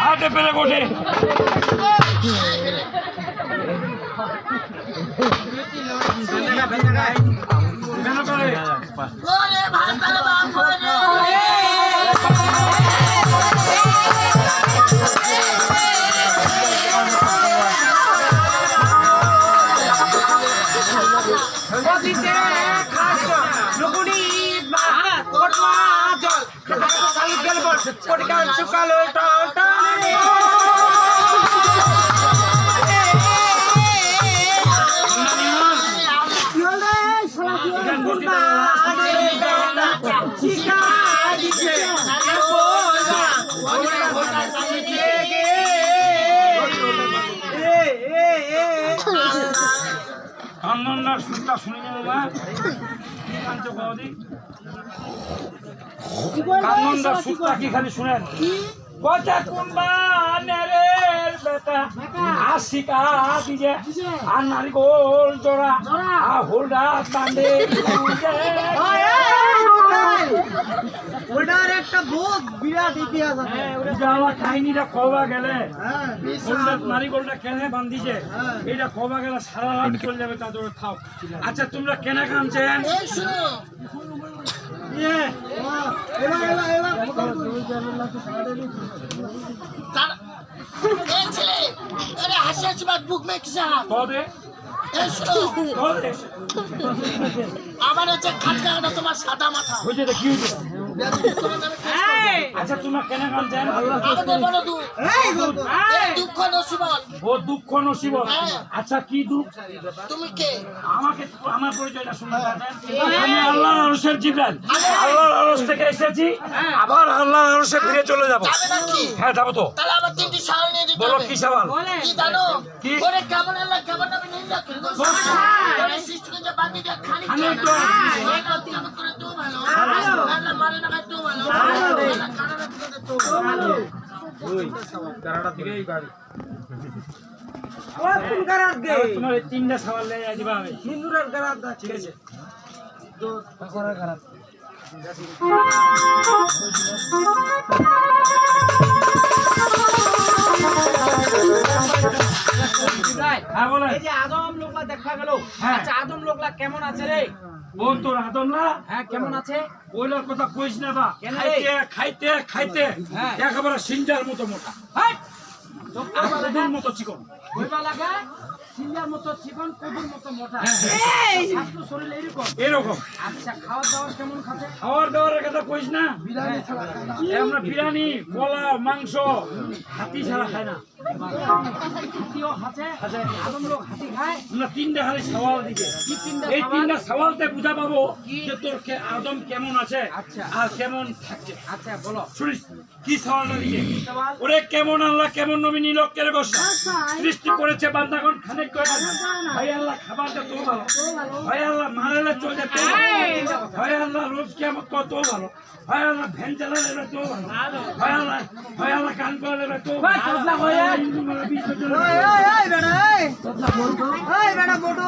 হাতে পেরে ওঠে কান্নার সুরটা শুনে বাবা কান্নার সুরটা কি খালি শুনেন কথা কোনবা নেরের বেটা আশিকা দিজে আর নারিগোল জোড়া আর হোলডা তান্ডে ওটার একটা বহুত বিরাট ইতিহাস আছে। আমার কাহিনীটা খবা গেলে নারিগোলটা কেনে বান্ধিছে এইটা খবা গেলে সারা রাত চলে যাবে তাদের থাক। আচ্ছা তোমরা কেনা কানছেন আমার হচ্ছে খাটকা তোমার সাদা মাথা হয়েছে কি হয়েছে? আচ্ছা তোমরা কেনা কানছেন দুঃখ নসিবত। ও দুঃখ নসিবত। আচ্ছা কি দুঃখ? তুমি কে? আমাকে আমার পরিচয়টা শুনতে পারেন। আমি আল্লাহর আরশের জিবরাইল। আল্লাহর আরশ থেকে এসেছি, আবার আল্লাহর আরশে ফিরে চলে যাব। যাবে নাকি? হ্যাঁ যাব তো। তাহলে আবার তিনটি সওয়াল নিয়ে যেতে বলো হবে। কি সওয়াল? কি জানো? কি? ওরে কেমন আল্লাহ কেমন নবী নিন্দা করে গো। ওরে সৃষ্টিকে যে বাঁধি দিয়ে খালি তো। আল্লাহ কেমন করে তো ভালো। আল্লাহ মানে না তো ভালো। আল্লাহ কারণে করে তো ভালো। ওই কারাটা থেকেই বাড়ি। ও কোন কারাত গে? তোমার এই তিনটা সওয়াল নিয়ে আসবা আমি। হিন্দুরের কারাত দা ঠিক আছে। তো করার কারাত। হ্যাঁ বলেন। এই যে আদম লোকলা দেখা গেল। হ্যাঁ। আচ্ছা আদম লোকলা কেমন আছে রে? ও তোর আদম না? হ্যাঁ কেমন আছে? ওইলার কথা কইস না বা। কেন রে? খাইতে খাইতে হ্যাঁ। একেবারে সিঞ্জার মতো মোটা। হাট আর কদুর মতো চিকন। কইবা লাগা সিঙ্গার মতো চিকন কদুর মতো মোটা। হ্যাঁ। স্বাস্থ্য শরীর এরকম। এরকম। আচ্ছা খাওয়া দাওয়া কেমন খাবে? খাওয়ার দাওয়ার কথা কইস না। বিরিয়ানি ছাড়া খায় না। আমরা বিরিয়ানি পোলাও মাংস হাতি ছাড়া খাই না। হাতিও আছে? আদম লোক হাতি খায়? আমরা তিনটা খালি সওয়াল দিকে কি তিনটা এই সওয়াল? তিনটা সওয়ালতে বুঝা পাবো কি? যে তোর আদম কেমন আছে আচ্ছা। আর কেমন থাকছে। আচ্ছা বলো শুনিস কি সওয়ালটা দিকে? সওয়াল? ওরে কেমন আল্লাহ কেমন নবী নিলকের গোসা সৃষ্টি করেছে বান্দাগণ খানিক করে ভাই আল্লাহ খাবারটা তো ভালো ভাই আল্লাহ মারালে চলে তো ভাই আল্লাহ রোজ কেমন কত ভালো ভাই আল্লাহ ভ্যান চালালে তো ভালো ভাই আল্লাহ কান করলে তো ভালো। এই বেটা এই বেটা বড়